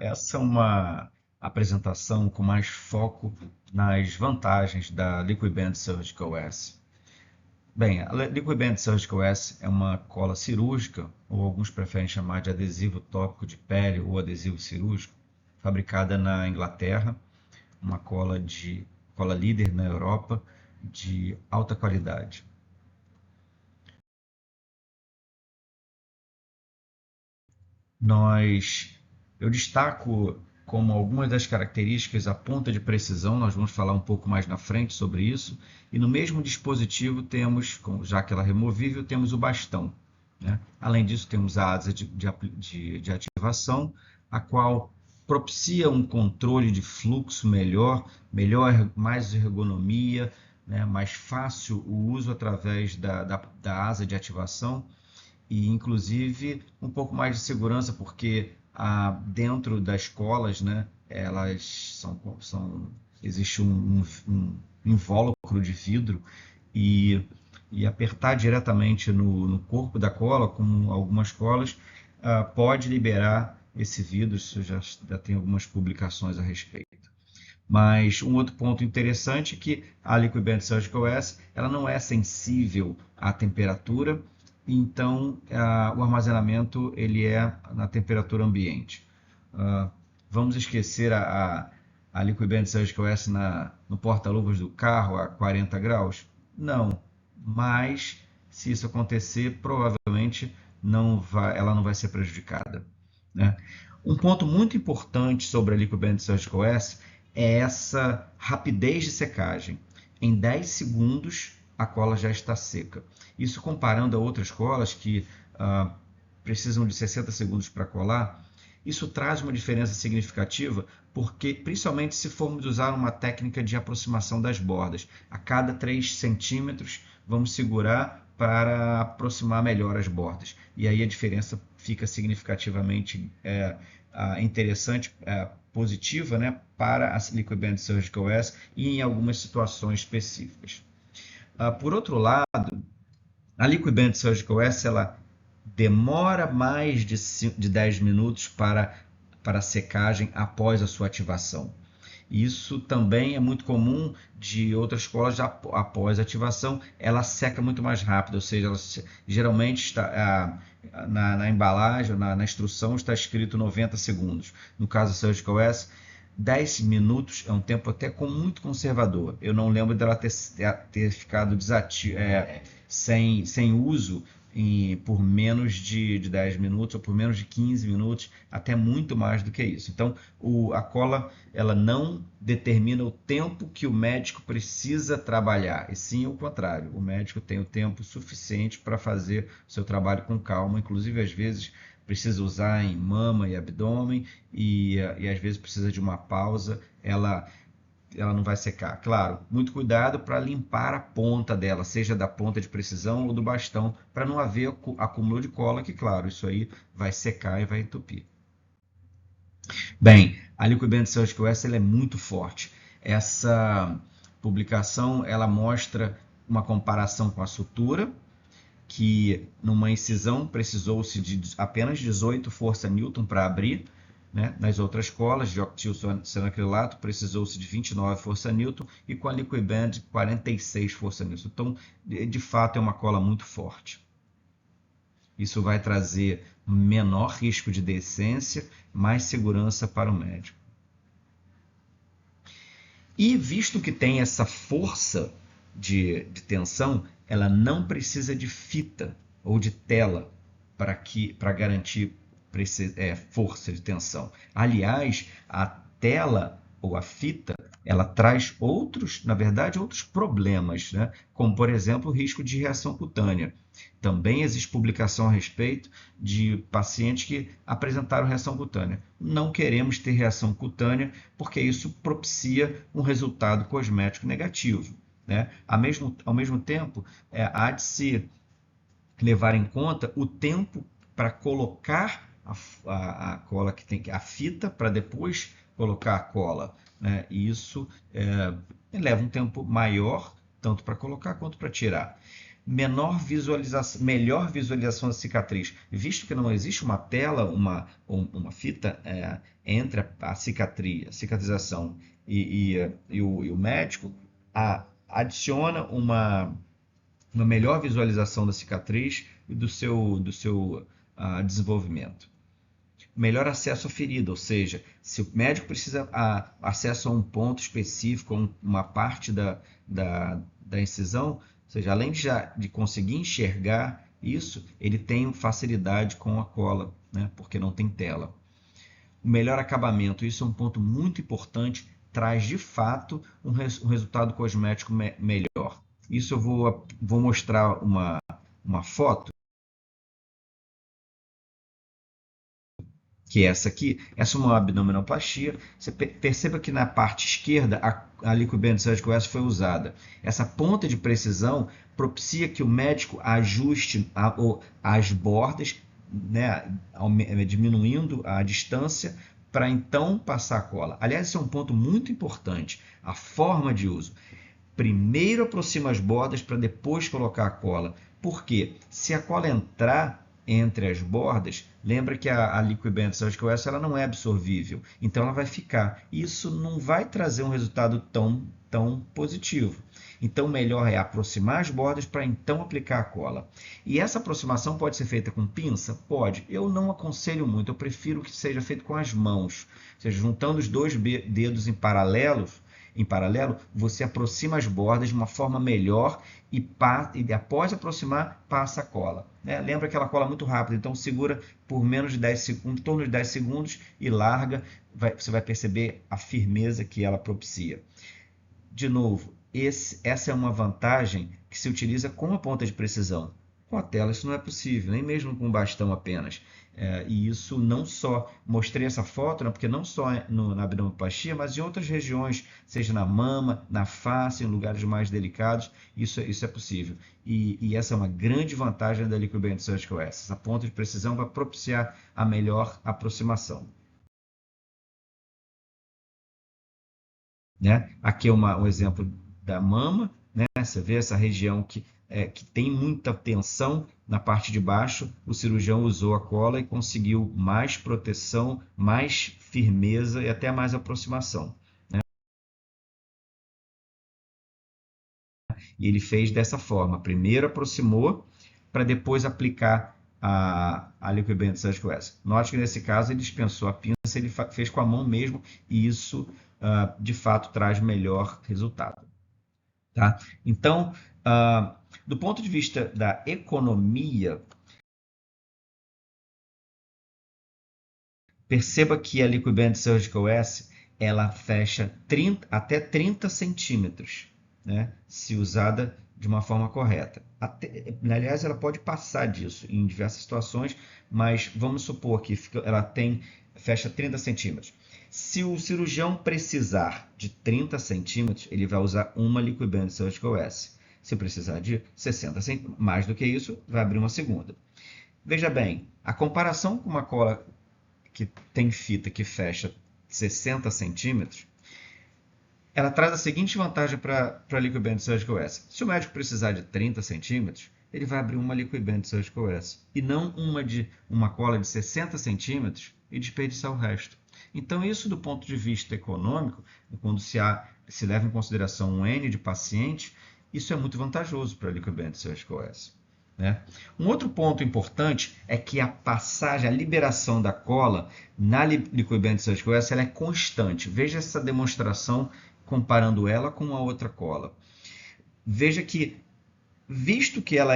Essa é uma apresentação com mais foco nas vantagens da Liquid Band Surgical S. Bem, a Liquid Band Surgical S é uma cola cirúrgica, ou alguns preferem chamar de adesivo tópico de pele ou adesivo cirúrgico, fabricada na Inglaterra, uma cola líder na Europa de alta qualidade. Nós, eu destaco como algumas das características a ponta de precisão, nós vamos falar um pouco mais na frente sobre isso, e no mesmo dispositivo temos, já que ela é removível, temos o bastão, né? Além disso, temos a asa de ativação, a qual propicia um controle de fluxo melhor, mais ergonomia, né? Mais fácil o uso através da asa de ativação e inclusive um pouco mais de segurança, porque dentro das escolas, né, elas existe um invólucro de vidro e, e apertar diretamente no corpo da cola, como algumas colas, pode liberar esse vidro. Isso já tem algumas publicações a respeito. Mas um outro ponto interessante é que a Liquid Band Surgical S ela não é sensível à temperatura, então o armazenamento ele é na temperatura ambiente. Vamos esquecer a Liquid Band Surgical S no porta-luvas do carro a 40 graus? Não, mas se isso acontecer, provavelmente ela não vai ser prejudicada, né? Um ponto muito importante sobre a Liquid Band Surgical S é essa rapidez de secagem. Em 10 segundos a cola já está seca. Isso comparando a outras colas que precisam de 60 segundos para colar, isso traz uma diferença significativa, porque principalmente se formos usar uma técnica de aproximação das bordas. A cada 3 centímetros vamos segurar para aproximar melhor as bordas. E aí a diferença fica significativamente interessante, positiva, né, para a Liquid Band Surgical S e em algumas situações específicas. Por outro lado, a Liquid Band Surgical S ela demora mais de 10 minutos para secagem após a sua ativação. Isso também é muito comum de outras colas, após a ativação, ela seca muito mais rápido, ou seja, ela, geralmente está, na embalagem, na instrução, está escrito 90 segundos. No caso da Surgical S, 10 minutos é um tempo até muito conservador. Eu não lembro dela ter ficado sem uso por menos de 10 minutos ou por menos de 15 minutos, até muito mais do que isso. Então, a cola ela não determina o tempo que o médico precisa trabalhar, e sim o contrário. O médico tem o tempo suficiente para fazer o seu trabalho com calma, inclusive às vezes precisa usar em mama e abdômen e às vezes precisa de uma pausa. Ela não vai secar. Claro, muito cuidado para limpar a ponta dela, seja da ponta de precisão ou do bastão, para não haver acúmulo de cola, que claro, isso aí vai secar e vai entupir. Bem, a Liquid Band Surgical S ela é muito forte. Essa publicação ela mostra uma comparação com a sutura, que numa incisão precisou-se de apenas 18 força-newton para abrir, né? Nas outras colas de octilcianoacrilato precisou-se de 29 força-newton e com a Liquid Band 46 força-newton. Então, de fato, é uma cola muito forte. Isso vai trazer menor risco de deiscência, mais segurança para o médico. E visto que tem essa força de tensão, ela não precisa de fita ou de tela para garantir força de tensão. Aliás, a tela ou a fita, ela traz na verdade, outros problemas, né? Como, por exemplo, o risco de reação cutânea. Também existe publicação a respeito de pacientes que apresentaram reação cutânea. Não queremos ter reação cutânea porque isso propicia um resultado cosmético negativo, né? Ao mesmo tempo, há de se levar em conta o tempo para colocar a cola que tem a fita para depois colocar a cola, né? E isso leva um tempo maior tanto para colocar quanto para tirar. melhor visualização da cicatriz. Visto que não existe uma tela, uma fita entre a cicatrização e o médico, adiciona uma melhor visualização da cicatriz e do seu desenvolvimento. Melhor acesso à ferida, ou seja, se o médico precisa acesso a um ponto específico, uma parte da incisão, ou seja, além de conseguir enxergar isso, ele tem facilidade com a cola, né, porque não tem tela. O melhor acabamento, isso é um ponto muito importante, traz de fato um resultado cosmético melhor. Isso eu vou mostrar uma foto, que é essa aqui. Essa é uma abdominoplastia. Você perceba que na parte esquerda a Liquid Band Surgical S foi usada. Essa ponta de precisão propicia que o médico ajuste as bordas, né, diminuindo a distância para então passar a cola. Aliás, esse é um ponto muito importante, a forma de uso. Primeiro aproxima as bordas para depois colocar a cola. Por quê? Se a cola entrar entre as bordas, lembra que a Liquid Band Surgical S ela não é absorvível, então ela vai ficar. Isso não vai trazer um resultado tão positivo. Então, o melhor é aproximar as bordas para então aplicar a cola. E essa aproximação pode ser feita com pinça? Pode. Eu não aconselho muito, eu prefiro que seja feito com as mãos. Ou seja, juntando os dois dedos em paralelo, você aproxima as bordas de uma forma melhor e após aproximar, passa a cola. Lembra aquela cola muito rápida, então segura por menos de 10 segundos, em torno de 10 segundos e larga, você vai perceber a firmeza que ela propicia. De novo, essa é uma vantagem que se utiliza com a ponta de precisão. Com a tela isso não é possível, nem mesmo com bastão apenas. E isso não só, mostrei essa foto, né, porque não só na abdominoplastia, mas em outras regiões, seja na mama, na face, em lugares mais delicados, isso é possível. E essa é uma grande vantagem da Liquid Band Surgical S. Essa ponta de precisão vai propiciar a melhor aproximação. Né? Aqui é um exemplo da mama, né? Você vê essa região que tem muita tensão na parte de baixo, o cirurgião usou a cola e conseguiu mais proteção, mais firmeza e até mais aproximação. Né? E ele fez dessa forma, primeiro aproximou para depois aplicar a Liquid Band Surgical S. Note que nesse caso ele dispensou a pinça, ele fez com a mão mesmo e isso de fato traz melhor resultado. Tá? Então, do ponto de vista da economia, perceba que a Liquid Band Surgical S ela fecha até 30 centímetros, né? Se usada de uma forma correta. Aliás, ela pode passar disso em diversas situações, mas vamos supor que ela fecha 30 centímetros. Se o cirurgião precisar de 30 centímetros, ele vai usar uma Liquid Band Surgical S. Se precisar de 60 centímetros, mais do que isso, vai abrir uma segunda. Veja bem, a comparação com uma cola que tem fita que fecha 60 centímetros, ela traz a seguinte vantagem para a Liquid Band Surgical S. Se o médico precisar de 30 centímetros, ele vai abrir uma Liquid Band Surgical S e não uma cola de 60 centímetros e desperdiçar o resto. Então, isso do ponto de vista econômico, quando se leva em consideração um N de pacientes, isso é muito vantajoso para a Liquid Band Surgical S. Né? Um outro ponto importante é que a liberação da cola na Liquid Band Surgical S ela é constante. Veja essa demonstração comparando ela com a outra cola. Veja que, visto que ela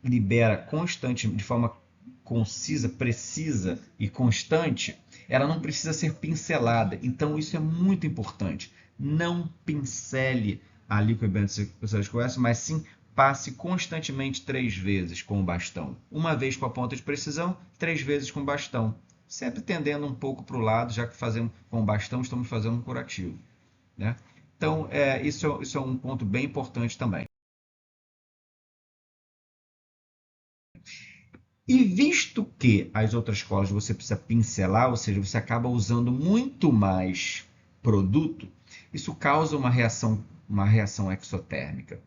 libera constante, de forma concisa, precisa e constante, ela não precisa ser pincelada. Então isso é muito importante. Não pincele a Liquid Band Surgical S, mas sim passe constantemente 3 vezes com o bastão. Uma vez com a ponta de precisão, 3 vezes com o bastão. Sempre tendendo um pouco para o lado, já que fazendo com o bastão estamos fazendo um curativo. Né? Então, isso é um ponto bem importante também. E visto que as outras colas você precisa pincelar, ou seja, você acaba usando muito mais produto, isso causa uma reação exotérmica.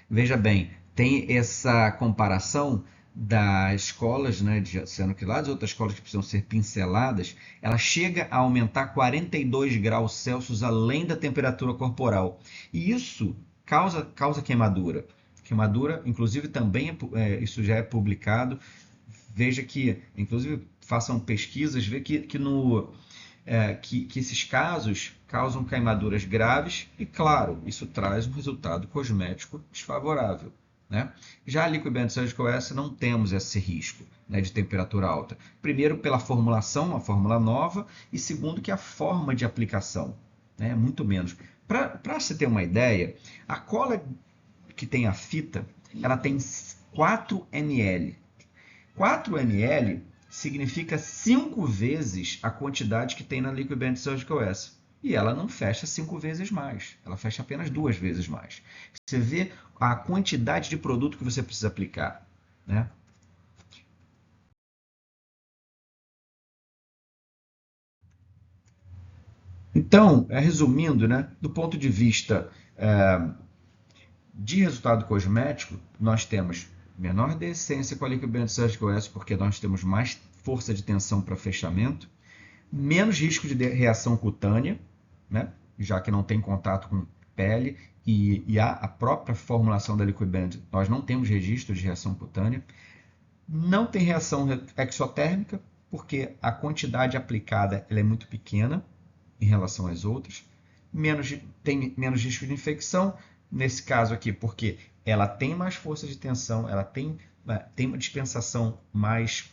Veja bem, tem essa comparação das escolas, né, de cianoquilados, outras escolas que precisam ser pinceladas, ela chega a aumentar 42 graus Celsius além da temperatura corporal. E isso causa queimadura. Queimadura, inclusive, também isso já é publicado. Veja que, inclusive, façam pesquisas, vê que esses casos causam queimaduras graves e, claro, isso traz um resultado cosmético desfavorável. Né? Já a Liquid Band Surgical S não temos esse risco, né, de temperatura alta. Primeiro, pela formulação, uma fórmula nova, e segundo, que a forma de aplicação, né, é muito menos. Para você ter uma ideia, a cola que tem a fita, ela tem 4 ml. 4 ml significa 5 vezes a quantidade que tem na Liquid Band Surgical S. E ela não fecha 5 vezes mais, ela fecha apenas 2 vezes mais. Você vê a quantidade de produto que você precisa aplicar. Né? Então, resumindo, né, do ponto de vista de resultado cosmético, nós temos menor deescência com a Liquid Band Surgical S, porque nós temos mais força de tensão para fechamento, menos risco de reação cutânea, né? Já que não tem contato com pele e a própria formulação da Liquid Band, nós não temos registro de reação cutânea. Não tem reação exotérmica, porque a quantidade aplicada ela é muito pequena em relação às outras. Tem menos risco de infecção, nesse caso aqui, porque ela tem mais força de tensão, ela tem uma dispensação mais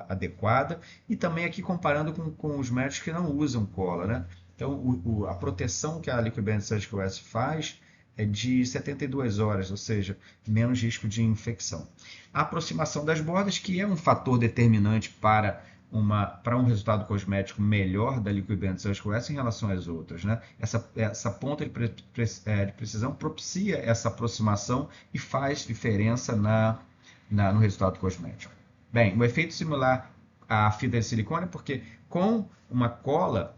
adequada, e também aqui comparando com os médicos que não usam cola. Né? Então, a proteção que a Liquid Band Surgical S faz é de 72 horas, ou seja, menos risco de infecção. A aproximação das bordas, que é um fator determinante para um resultado cosmético melhor da Liquid Band Surgical S em relação às outras. Né? Essa ponta de precisão propicia essa aproximação e faz diferença no resultado cosmético. Bem, o efeito similar à fita de silicone, porque com uma cola,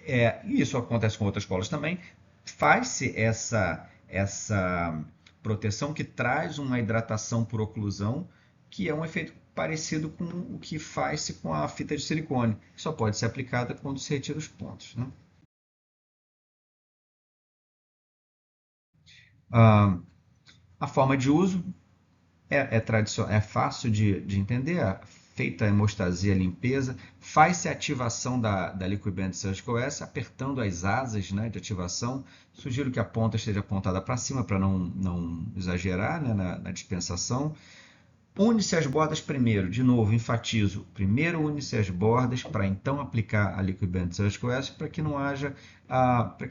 e isso acontece com outras colas também, faz-se essa proteção que traz uma hidratação por oclusão, que é um efeito parecido com o que faz-se com a fita de silicone, que só pode ser aplicada quando se retira os pontos. Né? A forma de uso é fácil de entender, feita a hemostasia, a limpeza, faz-se a ativação da Liquid Band Surgical S, apertando as asas, né, de ativação. Sugiro que a ponta esteja apontada para cima para não exagerar, né, na dispensação. Une-se as bordas primeiro, de novo, enfatizo, primeiro une-se as bordas para então aplicar a Liquid Band Surgical S para que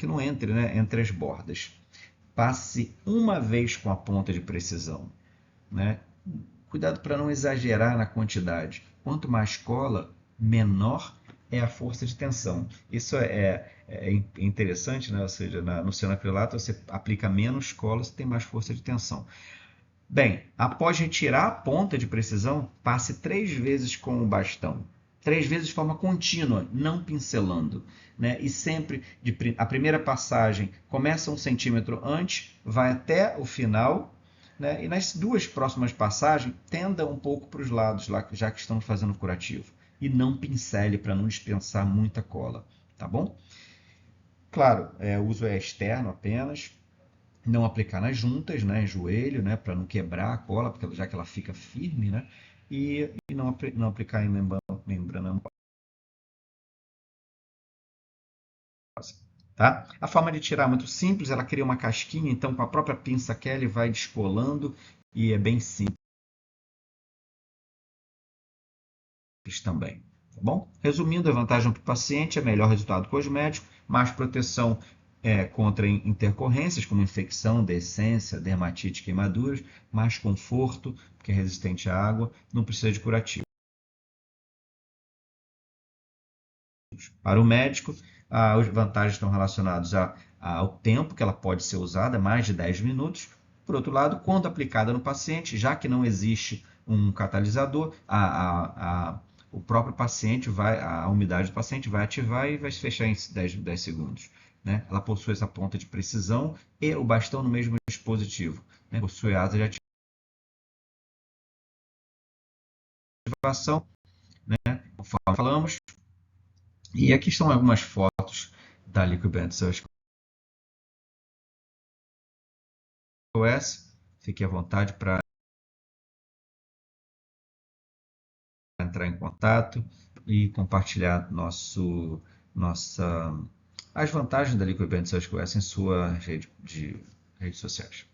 não entre, né, entre as bordas. Passe uma vez com a ponta de precisão. Né? Cuidado para não exagerar na quantidade. Quanto mais cola, menor é a força de tensão. Isso é interessante, né? Ou seja, no cianoacrilato você aplica menos cola, você tem mais força de tensão. Bem, após retirar a ponta de precisão, passe 3 vezes com o bastão. 3 vezes de forma contínua, não pincelando. Né? E sempre, a primeira passagem começa 1 centímetro antes, vai até o final, né? E nas 2 próximas passagens, tenda um pouco para os lados, já que estamos fazendo curativo. E não pincele para não dispensar muita cola. Tá bom? Claro, o uso é externo apenas. Não aplicar nas juntas, né, joelho, né, para não quebrar a cola, porque já que ela fica firme, né, e não aplicar em membrana mucosa. Tá? A forma de tirar é muito simples, ela cria uma casquinha, então com a própria pinça Kelly vai descolando e é bem simples também. Tá bom? Resumindo, a vantagem para o paciente é melhor resultado cosmético, mais proteção contra intercorrências como infecção, deescência, dermatite, queimaduras, mais conforto, porque é resistente à água, não precisa de curativo. Para o médico, as vantagens estão relacionadas ao tempo que ela pode ser usada, mais de 10 minutos. Por outro lado, quando aplicada no paciente, já que não existe um catalisador, o próprio paciente a umidade do paciente vai ativar e vai se fechar em 10 segundos. Né? Ela possui essa ponta de precisão e o bastão no mesmo dispositivo. né, possui asa de ativação, né, conforme falamos. E aqui estão algumas fotos da Liquid Band Search OS. Fique à vontade para entrar em contato e compartilhar nossa, as vantagens da Liquid Band Search OS em sua rede de redes sociais.